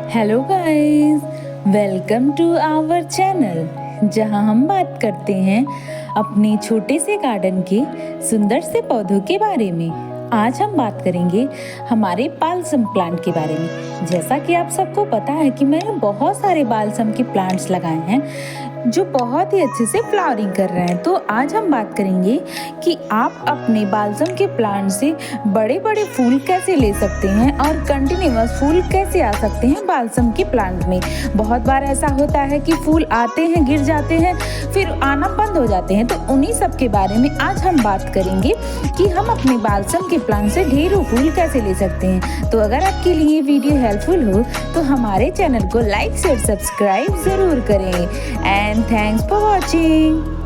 Hello guys, welcome to our channel जहां हम बात करते हैं अपने छोटे से गार्डन के सुंदर से पौधों के बारे में। आज हम बात करेंगे हमारे बालसम प्लांट के बारे में। जैसा कि आप सबको पता है कि मैंने बहुत सारे बालसम के प्लांट्स लगाए हैं जो बहुत ही अच्छे से फ्लावरिंग कर रहे हैं। तो आज हम बात करेंगे कि आप अपने बालसम के प्लांट से बड़े बड़े फूल कैसे ले सकते हैं और कंटिन्यूअस फूल कैसे आ सकते हैं बालसम के प्लांट में। बहुत बार ऐसा होता है कि फूल आते हैं, गिर जाते हैं, फिर आना बंद हो जाते हैं। तो उन्हीं सब के बारे में आज हम बात करेंगे कि हम अपने बालसम के प्लांट से ढेरों फूल कैसे ले सकते हैं। तो अगर आपके लिए वीडियो हेल्पफुल हो तो हमारे चैनल को लाइक शेयर सब्सक्राइब जरूर करें। And thanks for watching.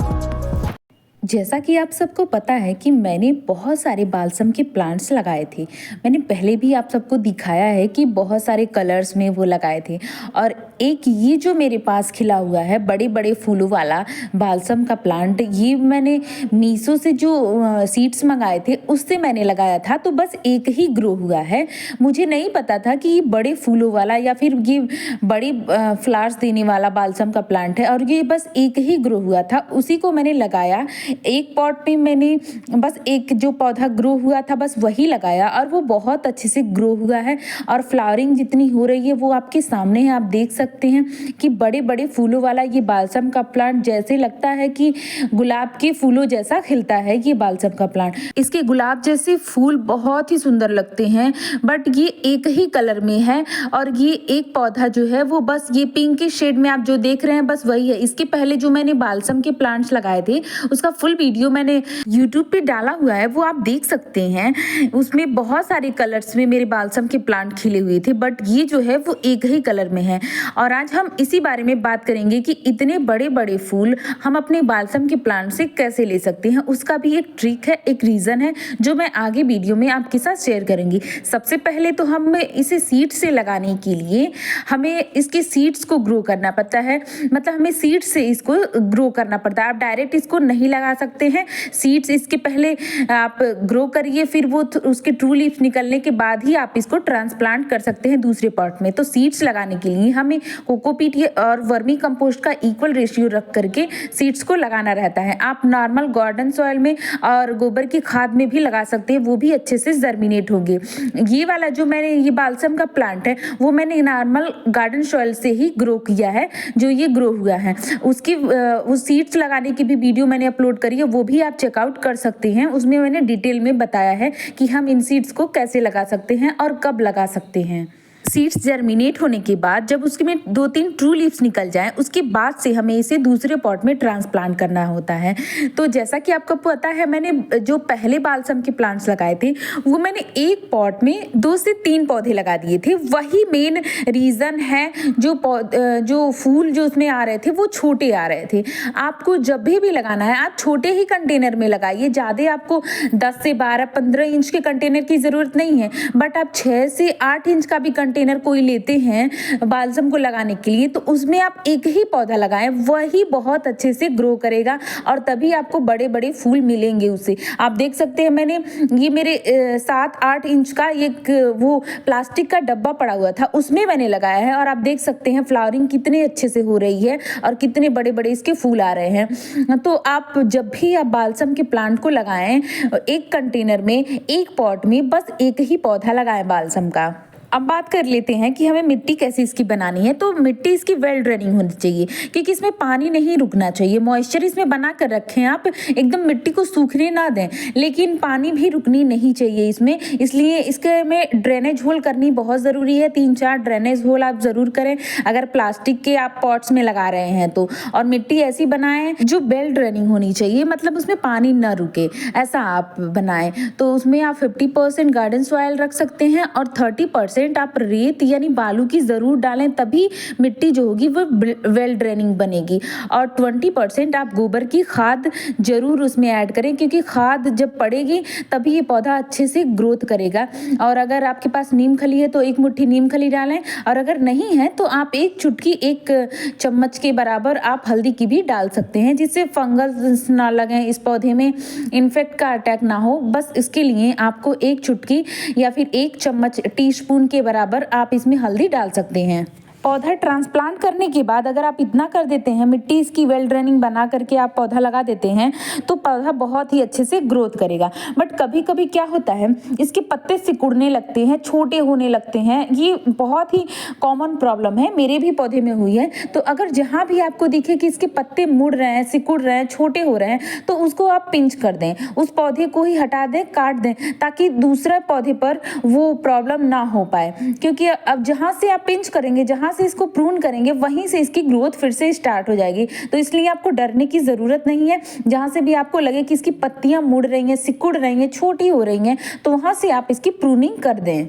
जैसा कि आप सबको पता है कि मैंने बहुत सारे बालसम के प्लांट्स लगाए थे। मैंने पहले भी आप सबको दिखाया है कि बहुत सारे कलर्स में वो लगाए थे। और एक ये जो मेरे पास खिला हुआ है बड़े बड़े फूलों वाला बालसम का प्लांट, ये मैंने मीशो से जो सीड्स मंगाए थे उससे मैंने लगाया था। तो बस एक ही ग्रो हुआ है। मुझे नहीं पता था कि ये बड़े फूलों वाला या फिर ये बड़े फ्लावर्स देने वाला बालसम का प्लांट है, और ये बस एक ही ग्रो हुआ था। उसी को मैंने लगाया। एक पॉट में मैंने बस एक जो पौधा ग्रो हुआ था बस वही लगाया, और वो बहुत अच्छे से ग्रो हुआ है। और फ्लावरिंग जितनी हो रही है वो आपके सामने है। आप देख सकते हैं कि बड़े बड़े फूलों वाला ये बालसम का प्लांट जैसे लगता है कि गुलाब के फूलों जैसा खिलता है ये बालसम का प्लांट। इसके गुलाब जैसे फूल बहुत ही सुंदर लगते हैं, बट ये एक ही कलर में है। और ये एक पौधा जो है वो बस ये पिंक के शेड में आप जो देख रहे हैं बस वही है। इसके पहले जो मैंने बालसम के प्लांट्स लगाए थे उसका फुल वीडियो मैंने YouTube पे डाला हुआ है, वो आप देख सकते हैं। उसमें बहुत सारे कलर्स में मेरे बालसम के प्लांट खिले हुए थे, बट ये जो है वो एक ही कलर में है। और आज हम इसी बारे में बात करेंगे कि इतने बड़े बड़े फूल हम अपने बालसम के प्लांट से कैसे ले सकते हैं। उसका भी एक ट्रिक है, एक रीजन है जो मैं आगे वीडियो में आपके साथ शेयर करूंगी। सबसे पहले तो हमें इसे सीड से लगाने के लिए हमें इसके सीड्स को ग्रो करना पड़ता है। मतलब हमें सीड से इसको ग्रो करना पड़ता है। आप डायरेक्ट इसको नहीं लगा सकते हैं। सीड्स इसके पहले आप ग्रो करिए, फिर वो उसके ट्रू लीव्स निकलने के बाद ही आप इसको ट्रांसप्लांट कर सकते हैं दूसरे पॉट में। तो सीड्स लगाने के लिए हमें कोकोपीट और वर्मी कंपोस्ट का इक्वल रेशियो रख करके सीड्स को लगाना रहता है। आप नॉर्मल गार्डन सॉइल में और गोबर की खाद में भी लगा सकते हैं, वो भी अच्छे से जर्मिनेट होंगे। ये वाला जो मैंने ये बालसम का प्लांट है वो मैंने नॉर्मल गार्डन सॉइल से ही ग्रो किया है, जो ये ग्रो हुआ है। उसकी उस सीड्स लगाने की भी वीडियो मैंने अपलोड करी है, वो भी आप चेकआउट कर सकते हैं। उसमें मैंने डिटेल में बताया है कि हम इन सीड्स को कैसे लगा सकते हैं और कब लगा सकते हैं। सीड्स जर्मिनेट होने के बाद जब उसके में 2-3 ट्रू लीव्स निकल जाएं, उसके बाद से हमें इसे दूसरे पॉट में ट्रांसप्लांट करना होता है। तो जैसा कि आपको पता है, मैंने जो पहले बालसम के प्लांट्स लगाए थे वो मैंने एक पॉट में 2 से 3 पौधे लगा दिए थे। वही मेन रीज़न है जो फूल जो उसमें आ रहे थे वो छोटे आ रहे थे। आपको जब भी लगाना है आप छोटे ही कंटेनर में लगाइए। ज़्यादा आपको 10 से 12-15 इंच के कंटेनर की ज़रूरत नहीं है, बट आप 6 से 8 इंच का भी कंटेनर कोई लेते हैं बालसम को लगाने के लिए तो उसमें आप एक ही पौधा लगाएं, वही बहुत अच्छे से ग्रो करेगा और तभी आपको बड़े बड़े फूल मिलेंगे उससे। आप देख सकते हैं मैंने ये मेरे 7-8 इंच का एक वो प्लास्टिक का डब्बा पड़ा हुआ था, उसमें मैंने लगाया है। और आप देख सकते हैं फ्लावरिंग कितने अच्छे से हो रही है और कितने बड़े बड़े इसके फूल आ रहे हैं। तो आप जब भी आप बालसम के प्लांट को लगाएं, एक कंटेनर में एक पॉट में बस एक ही पौधा लगाएं बालसम का। अब बात कर लेते हैं कि हमें मिट्टी कैसे इसकी बनानी है। तो मिट्टी इसकी वेल ड्रेनिंग होनी चाहिए, क्योंकि इसमें पानी नहीं रुकना चाहिए। मॉइस्चर इसमें बना कर रखें आप, एकदम मिट्टी को सूखने ना दें, लेकिन पानी भी रुकनी नहीं चाहिए इसमें। इसलिए इसके में ड्रेनेज होल करनी बहुत ज़रूरी है। 3-4 ड्रेनेज होल आप ज़रूर करें अगर प्लास्टिक के आप पॉट्स में लगा रहे हैं तो। और मिट्टी ऐसी बनाएं जो वेल ड्रेनिंग होनी चाहिए, मतलब उसमें पानी ना रुके, ऐसा आप बनाएं। तो उसमें आप 50% गार्डन सॉइल रख सकते हैं और 30% आप रेत यानी बालू की जरूर डालें, तभी मिट्टी जो होगी वो वेल ड्रेनिंग बनेगी। और 20% आप गोबर की खाद जरूर उसमें ऐड करें, क्योंकि खाद जब पड़ेगी तभी ये पौधा अच्छे से ग्रोथ करेगा। और अगर आपके पास नीम खली है तो 1 मुट्ठी नीम खली डालें, और अगर नहीं है तो आप 1 चुटकी 1 चम्मच के बराबर आप हल्दी की भी डाल सकते हैं, जिससे फंगस ना लगे, इस पौधे में इन्फेक्ट का अटैक ना हो। बस इसके लिए आपको 1 चुटकी या फिर 1 चम्मच टीस्पून के बराबर आप इसमें हल्दी डाल सकते हैं। पौधा ट्रांसप्लांट करने के बाद अगर आप इतना कर देते हैं, मिट्टी इसकी वेल ड्रेनिंग बना करके आप पौधा लगा देते हैं, तो पौधा बहुत ही अच्छे से ग्रोथ करेगा। बट कभी कभी क्या होता है, इसके पत्ते सिकुड़ने लगते हैं, छोटे होने लगते हैं। ये बहुत ही कॉमन प्रॉब्लम है, मेरे भी पौधे में हुई है। तो अगर जहाँ भी आपको दिखे कि इसके पत्ते मुड़ रहे हैं, सिकुड़ रहे हैं, छोटे हो रहे हैं, तो उसको आप पिंच कर दें, उस पौधे को ही हटा दें, काट दें, ताकि दूसरे पौधे पर वो प्रॉब्लम ना हो पाए। क्योंकि अब जहाँ से आप पिंच करेंगे, जहाँ से इसको प्रून करेंगे, वहीं से इसकी ग्रोथ फिर से स्टार्ट हो जाएगी। तो इसलिए आपको डरने की ज़रूरत नहीं है। जहाँ से भी आपको लगे कि इसकी पत्तियां मुड़ रही हैं, सिकुड़ रही हैं, छोटी हो रही हैं, तो वहाँ से आप इसकी प्रूनिंग कर दें।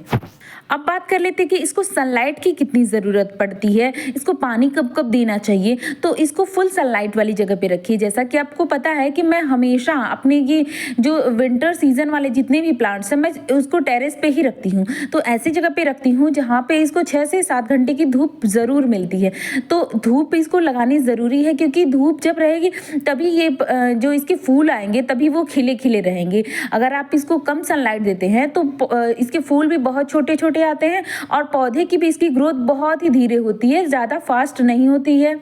अब बात कर लेते हैं कि इसको सनलाइट की कितनी ज़रूरत पड़ती है, इसको पानी कब कब देना चाहिए। तो इसको फुल सनलाइट वाली जगह पे रखिए। जैसा कि आपको पता है कि मैं हमेशा अपने ये जो विंटर सीजन वाले जितने भी प्लांट्स हैं, मैं उसको टेरेस पे ही रखती हूँ। तो ऐसी जगह पे रखती हूँ जहाँ पे इसको 6 से 7 घंटे की धूप ज़रूर मिलती है। तो धूप इसको लगानी ज़रूरी है, क्योंकि धूप जब रहेगी तभी ये जो इसके फूल आएंगे तभी वो खिले खिले रहेंगे। अगर आप इसको कम सनलाइट देते हैं तो इसके फूल भी बहुत छोटे छोटे आते हैं, और पौधे की भी इसकी ग्रोथ बहुत ही धीरे होती है, ज़्यादा फास्ट नहीं होती है।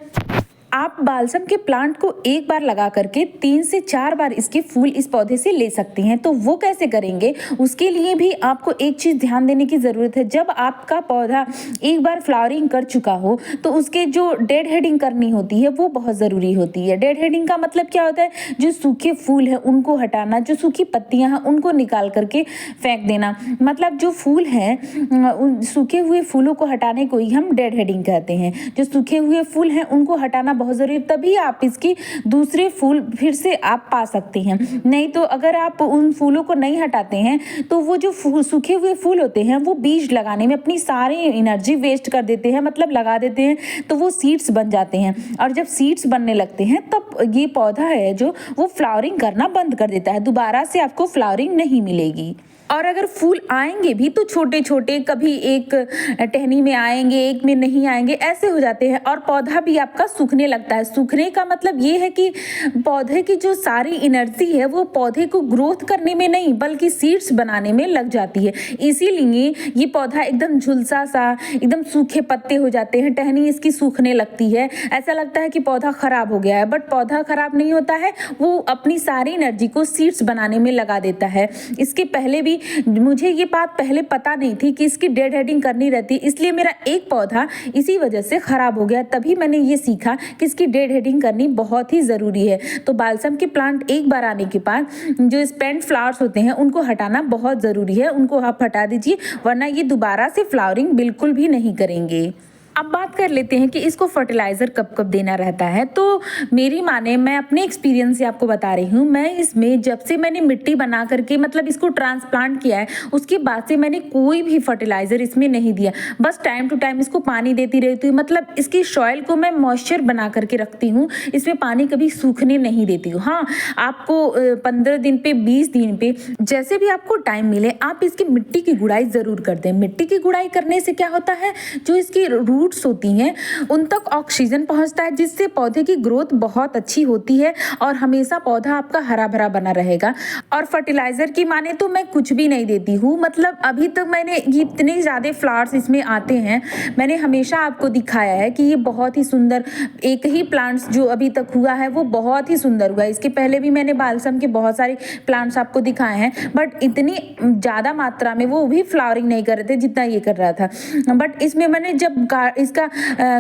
आप बालसम के प्लांट को एक बार लगा करके 3 से 4 बार इसके फूल इस पौधे से ले सकती हैं। तो वो कैसे करेंगे, उसके लिए भी आपको एक चीज़ ध्यान देने की ज़रूरत है। जब आपका पौधा एक बार फ्लावरिंग कर चुका हो, तो उसके जो डेड हेडिंग करनी होती है वो बहुत ज़रूरी होती है। डेड हेडिंग का मतलब क्या होता है, जो सूखे फूल हैं उनको हटाना, जो सूखी पत्तियाँ हैं उनको निकाल करके फेंक देना। मतलब जो फूल हैं, उन सूखे हुए फूलों को हटाने को ही हम डेड हेडिंग कहते हैं। जो सूखे हुए फूल हैं उनको हटाना बहुत ज़रूरी, तभी आप इसकी दूसरे फूल फिर से आप पा सकते हैं। नहीं तो अगर आप उन फूलों को नहीं हटाते हैं, तो वो जो सूखे हुए फूल होते हैं वो बीज लगाने में अपनी सारी एनर्जी वेस्ट कर देते हैं, मतलब लगा देते हैं, तो वो सीड्स बन जाते हैं। और जब सीड्स बनने लगते हैं तब ये पौधा है जो वो फ्लावरिंग करना बंद कर देता है, दोबारा से आपको फ्लावरिंग नहीं मिलेगी। और अगर फूल आएंगे भी तो छोटे छोटे, कभी एक टहनी में आएंगे, एक में नहीं आएंगे, ऐसे हो जाते हैं। और पौधा भी आपका सूखने लगता है। सूखने का मतलब ये है कि पौधे की जो सारी एनर्जी है वो पौधे को ग्रोथ करने में नहीं बल्कि सीड्स बनाने में लग जाती है। इसीलिए ये पौधा एकदम झुलसा सा, एकदम सूखे पत्ते हो जाते हैं, टहनी इसकी सूखने लगती है, ऐसा लगता है कि पौधा खराब हो गया है। बट पौधा खराब नहीं होता है, वो अपनी सारी एनर्जी को सीड्स बनाने में लगा देता है। इसके पहले भी मुझे ये बात पहले पता नहीं थी कि इसकी डेड हेडिंग करनी रहती, इसलिए मेरा एक पौधा इसी वजह से खराब हो गया। तभी मैंने ये सीखा कि इसकी डेड हेडिंग करनी बहुत ही ज़रूरी है। तो बालसम के प्लांट एक बार आने के बाद जो स्पेंट फ्लावर्स होते हैं उनको हटाना बहुत ज़रूरी है, उनको आप हटा दीजिए, वरना ये दोबारा से फ्लावरिंग बिल्कुल भी नहीं करेंगे। अब बात कर लेते हैं कि इसको फर्टिलाइज़र कब कब देना रहता है। तो मेरी माने, मैं अपने एक्सपीरियंस से आपको बता रही हूँ, मैं इसमें जब से मैंने मिट्टी बना करके मतलब इसको ट्रांसप्लांट किया है, उसके बाद से मैंने कोई भी फर्टिलाइज़र इसमें नहीं दिया। बस टाइम टू टाइम इसको पानी देती रहती हूँ, मतलब इसकी सॉइल को मैं मॉइस्चर बना करके रखती हूँ, इसमें पानी कभी सूखने नहीं देती हूँ। हाँ, आपको 15 दिन पे, 20 दिन पे, जैसे भी आपको टाइम मिले आप इसकी मिट्टी की गुड़ाई ज़रूर कर दें। मिट्टी की गुड़ाई करने से क्या होता है, जो इसकी रूट्स होती हैं उन तक ऑक्सीजन पहुंचता है, जिससे पौधे की ग्रोथ बहुत अच्छी होती है और हमेशा पौधा आपका हरा भरा बना रहेगा। और फर्टिलाइजर की माने तो मैं कुछ भी नहीं देती हूँ। मतलब अभी तक मैंने इतने ज़्यादा फ्लावर्स इसमें आते हैं, मैंने हमेशा आपको दिखाया है कि ये बहुत ही सुंदर, एक ही प्लांट्स जो अभी तक हुआ है वो बहुत ही सुंदर हुआ है। इसके पहले भी मैंने बालसम के बहुत सारे प्लांट्स आपको दिखाए हैं, बट इतनी ज़्यादा मात्रा में वो भी फ्लावरिंग नहीं कर रहे थे जितना ये कर रहा था। बट इसमें मैंने जब इसका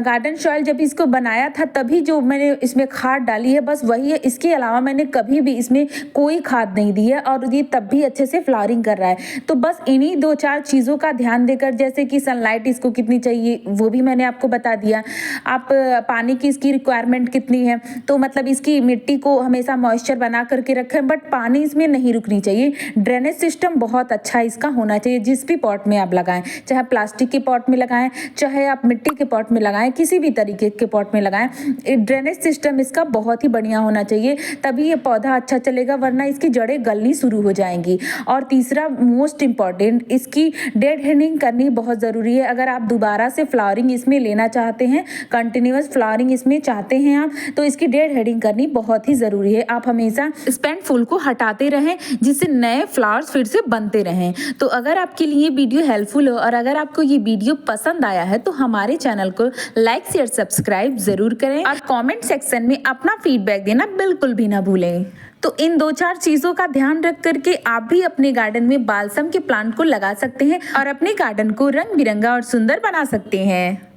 गार्डन सॉइल जब इसको बनाया था तभी जो मैंने इसमें खाद डाली है, बस वही है। इसके अलावा मैंने कभी भी इसमें कोई खाद नहीं दी है और ये तब भी अच्छे से फ्लावरिंग कर रहा है। तो बस इन्हीं 2-4 चीज़ों का ध्यान देकर, जैसे कि सनलाइट इसको कितनी चाहिए वो भी मैंने आपको बता दिया, आप पानी की इसकी रिक्वायरमेंट कितनी है, तो मतलब इसकी मिट्टी को हमेशा मॉइस्चर बना करके रखें, बट पानी इसमें नहीं रुकनी चाहिए। ड्रेनेज सिस्टम बहुत अच्छा इसका होना चाहिए, जिस भी पॉट में आप लगाएं, चाहे प्लास्टिक के पॉट में लगाएं, चाहे आप मिट्टी के पॉट में लगाएं, किसी भी तरीके के पॉट में लगाएं। ड्रेनेज सिस्टम इसका बहुत ही बढ़िया होना चाहिए, तभी ये पौधा अच्छा चलेगा, वरना इसकी जड़ें गलनी शुरू हो जाएंगी। और तीसरा मोस्ट इम्पॉर्टेंट, इसकी डेड हेडिंग करनी बहुत ज़रूरी है। अगर आप दोबारा से फ्लावरिंग इसमें लेना चाहते हैं, कंटिन्यूअस फ्लावरिंग इसमें चाहते हैं आप, तो इसकी डेड हेडिंग करनी बहुत ही ज़रूरी है। आप हमेशा स्पेंट फूल को हटाते रहें, जिससे नए फ्लावर्स फिर से बनते रहें। तो अगर आपके लिए वीडियो हेल्पफुल हो और अगर आपको ये वीडियो पसंद आया है तो हमारे चैनल को लाइक शेयर सब्सक्राइब ज़रूर करें और कमेंट सेक्शन में अपना फीडबैक देना बिल्कुल भी ना भूलें। तो इन 2-4 चीज़ों का ध्यान रख करके आप भी अपने गार्डन में बालसम के प्लांट को लगा सकते हैं और अपने गार्डन को रंग बिरंगा और सुंदर बना सकते हैं।